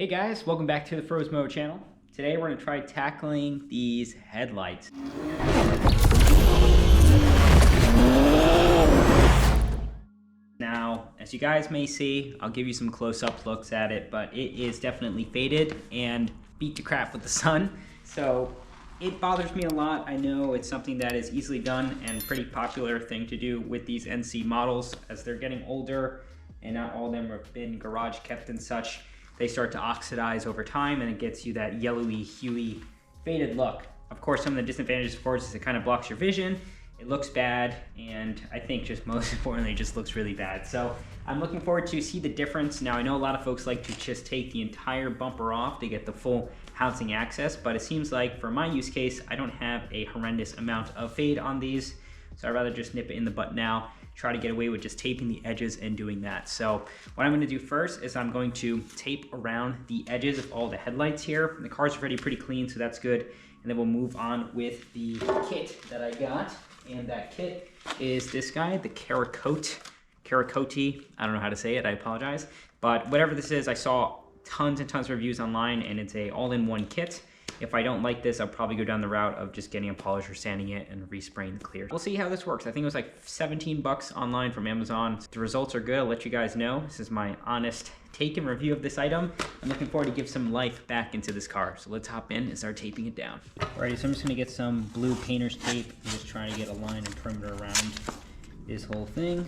Hey guys, welcome back to the Feroz Moto channel. Today we're going to try tackling these headlights. Now, as you guys may see, I'll give you some close-up looks at it, but it is definitely faded and beat to crap with the sun. So it bothers me a lot. I know it's something that is easily done and pretty popular thing to do with these NC models as they're getting older and not all of them have been garage kept and such. They start to oxidize over time and it gets you that yellowy, huey, faded look. Of course, some of the disadvantages, of course, is it kind of blocks your vision. It looks bad, and I think just most importantly, it just looks really bad. So I'm looking forward to see the difference. Now, I know a lot of folks like to just take the entire bumper off to get the full housing access, but it seems like for my use case, I don't have a horrendous amount of fade on these. So I'd rather just nip it in the butt now, try to get away with just taping the edges and doing that. So what I'm gonna do first is I'm going to tape around the edges of all the headlights here. The car's already pretty clean, so that's good. And then we'll move on with the kit that I got. And that kit is this guy, the Caracote, I don't know how to say it, I apologize. But whatever this is, I saw tons and tons of reviews online and it's a all-in-one kit. If I don't like this, I'll probably go down the route of just getting a polisher, sanding it, and respraying the clear. We'll see how this works. I think it was like 17 bucks online from Amazon. The results are good, I'll let you guys know. This is my honest take and review of this item. I'm looking forward to give some life back into this car. So let's hop in and start taping it down. Alrighty, so I'm just gonna get some blue painter's tape and just try to get a line and perimeter around this whole thing.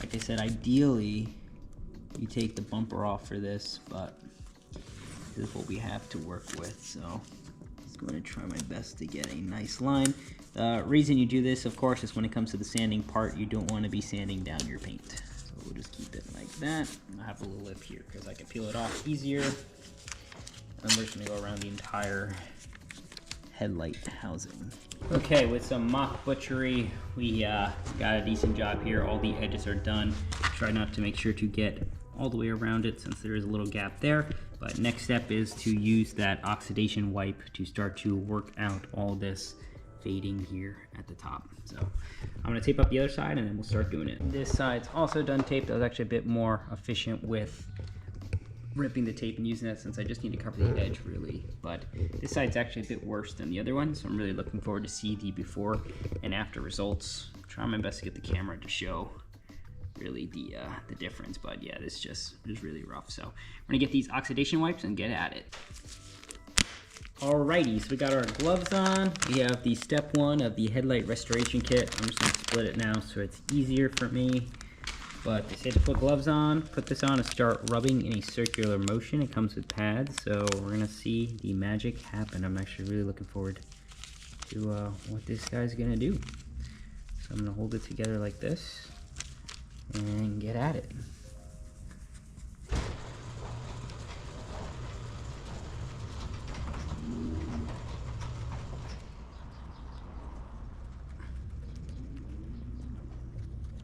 Like I said, ideally, you take the bumper off for this, but this is what we have to work with, so I'm just going to try my best to get a nice line. The reason you do this, of course, is when it comes to the sanding part, you don't want to be sanding down your paint. So we'll just keep it like that. I have a little lip here because I can peel it off easier. And we're just going to go around the entire headlight housing. Okay, with some mock butchery, we got a decent job here. All the edges are done. Try not to make sure to get all the way around it since there is a little gap there. But next step is to use that oxidation wipe to start to work out all this fading here at the top. So I'm gonna tape up the other side and then we'll start doing it. This side's also done taped. I was actually a bit more efficient with ripping the tape and using that since I just need to cover the edge really. But this side's actually a bit worse than the other one, so I'm really looking forward to see the before and after results. Trying my best to get the camera to show really the difference, but yeah, this just is really rough. So we're gonna get these oxidation wipes and get at it. Alrighty, so we got our gloves on. We have the step one of the headlight restoration kit. I'm just gonna split it now so it's easier for me. But they say to put gloves on, put this on and start rubbing in a circular motion. It comes with pads, so we're gonna see the magic happen. I'm actually really looking forward to what this guy's gonna do. So I'm gonna hold it together like this and get at it.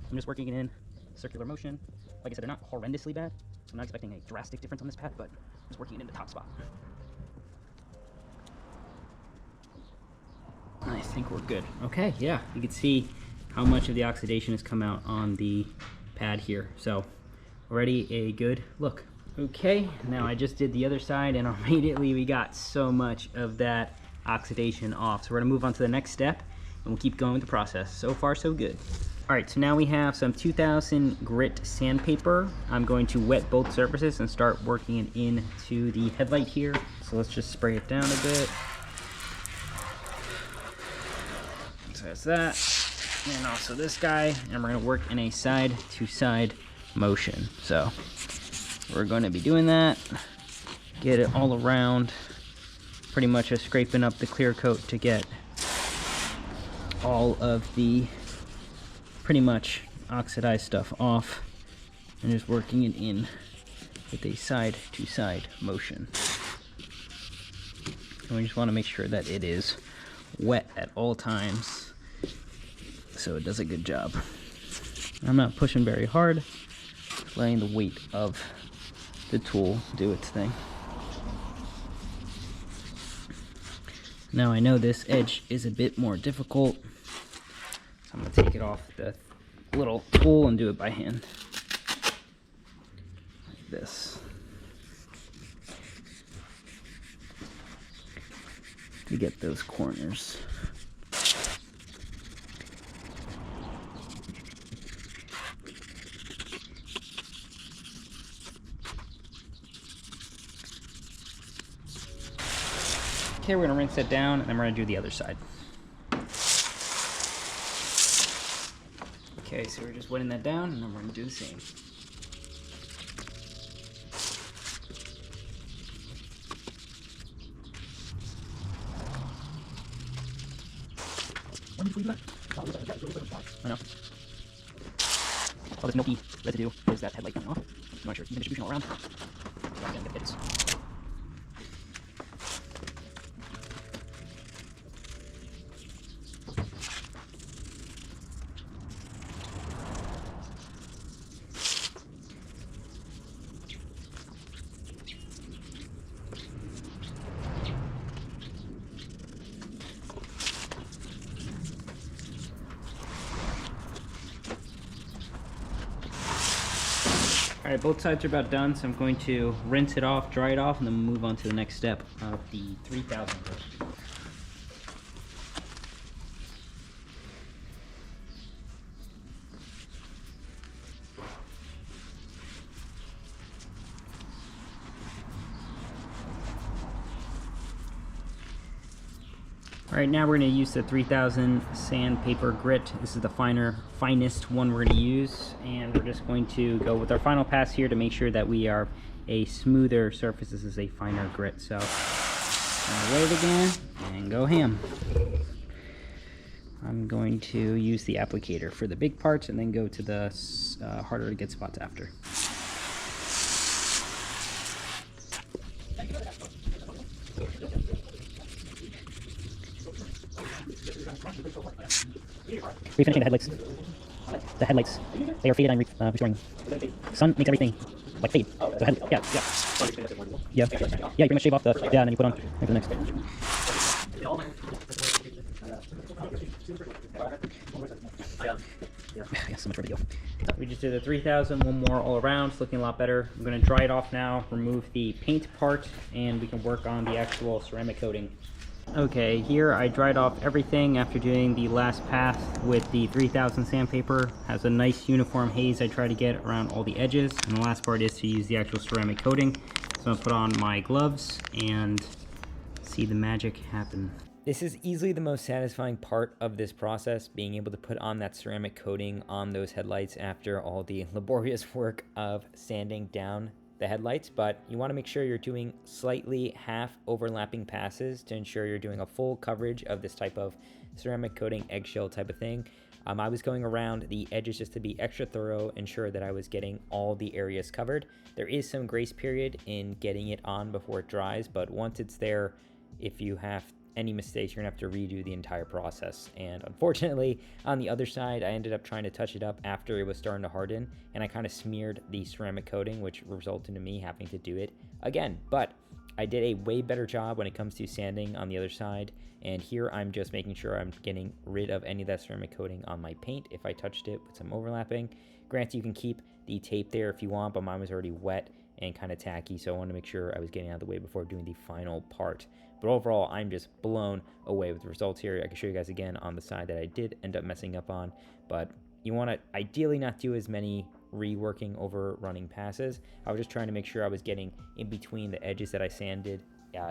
I'm just working it in circular motion. Like I said, they're not horrendously bad, so I'm not expecting a drastic difference on this pad, but I'm just working it in the top spot. I think we're good. Okay, yeah, you can see how much of the oxidation has come out on the pad here. So already a good look. Okay, now I just did the other side and immediately we got so much of that oxidation off. So we're gonna move on to the next step and we'll keep going with the process. So far, so good. All right, so now we have some 2000 grit sandpaper. I'm going to wet both surfaces and start working it into the headlight here. So let's just spray it down a bit. So that's that. And also this guy, and we're gonna work in a side-to-side motion. So we're gonna be doing that, get it all around, pretty much just scraping up the clear coat to get all of the pretty much oxidized stuff off, and just working it in with a side-to-side motion. And we just wanna make sure that it is wet at all times, so it does a good job. I'm not pushing very hard, letting the weight of the tool do its thing. Now I know this edge is a bit more difficult, so I'm gonna take it off the little tool and do it by hand. Like this. to get those corners. Okay, we're gonna rinse that down, and then we're gonna do the other side. Okay, so we're just wetting that down, and then we're gonna do the same. I know. All this milky residue is that headlight coming off. I'm not sure. Even distribution all around. I'm gonna get bits. All right, both sides are about done, so I'm going to rinse it off, dry it off, and then move on to the next step of the 3000 grit. All right, now we're going to use the 3000 sandpaper grit. This is the finest one we're going to use, and we're just going to go with our final pass here to make sure that we are a smoother surface. This is a finer grit, so wet it again and go ham. I'm going to use the applicator for the big parts and then go to the harder to get spots after. Refinishing the headlights. The headlights, they are faded. I'm restoring. Sun makes everything like fade. So yeah. You pretty much shave off the, and then you put on for the next. Yeah, so much ready to go. We just did the 3000, one more all around. It's looking a lot better. I'm going to dry it off now, remove the paint part, and we can work on the actual ceramic coating. Okay, here I dried off everything after doing the last pass with the 3000 sandpaper. Has a nice uniform haze I try to get around all the edges. And the last part is to use the actual ceramic coating. So I'm going to put on my gloves and see the magic happen. This is easily the most satisfying part of this process, being able to put on that ceramic coating on those headlights after all the laborious work of sanding down the headlights. But you want to make sure you're doing slightly half overlapping passes to ensure you're doing a full coverage of this type of ceramic coating eggshell type of thing. I was going around the edges just to be extra thorough, ensure that I was getting all the areas covered. There is some grace period in getting it on before it dries, but once it's there, if you have any mistakes, you're gonna have to redo the entire process. And unfortunately, on the other side, I ended up trying to touch it up after it was starting to harden, and I kind of smeared the ceramic coating, which resulted in me having to do it again. But I did a way better job when it comes to sanding on the other side, and here I'm just making sure I'm getting rid of any of that ceramic coating on my paint if I touched it with some overlapping. Granted, you can keep the tape there if you want, but mine was already wet and kind of tacky, so I wanted to make sure I was getting out of the way before doing the final part. But overall, I'm just blown away with the results here. I can show you guys again on the side that I did end up messing up on, but you want to ideally not do as many reworking over running passes. I was just trying to make sure I was getting in between the edges that I sanded,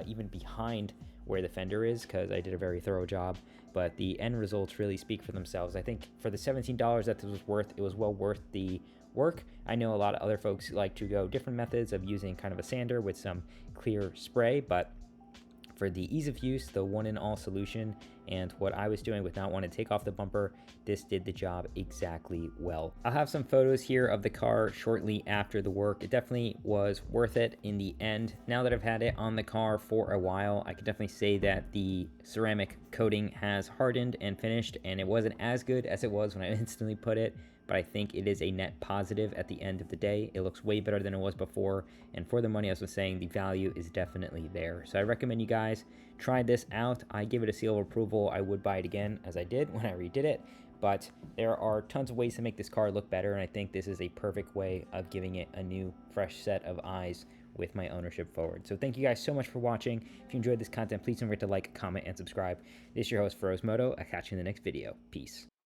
even behind where the fender is, because I did a very thorough job. But the end results really speak for themselves. I think for the $17 that this was worth, it was well worth the work. I know a lot of other folks like to go different methods of using kind of a sander with some clear spray, but for the ease of use, the one-in-all solution, and what I was doing with not wanting to take off the bumper, this did the job exactly well. I'll have some photos here of the car shortly after the work. It definitely was worth it in the end. Now that I've had it on the car for a while, I can definitely say that the ceramic coating has hardened and finished, and it wasn't as good as it was when I instantly put it, but I think it is a net positive at the end of the day. It looks way better than it was before, and for the money, as I was saying, the value is definitely there. So I recommend you guys try this out. I give it a seal of approval. I would buy it again, as I did when I redid it, but there are tons of ways to make this car look better, and I think this is a perfect way of giving it a new, fresh set of eyes with my ownership forward. So thank you guys so much for watching. If you enjoyed this content, please don't forget to like, comment, and subscribe. This is your host, Feroz Moto. I'll catch you in the next video. Peace.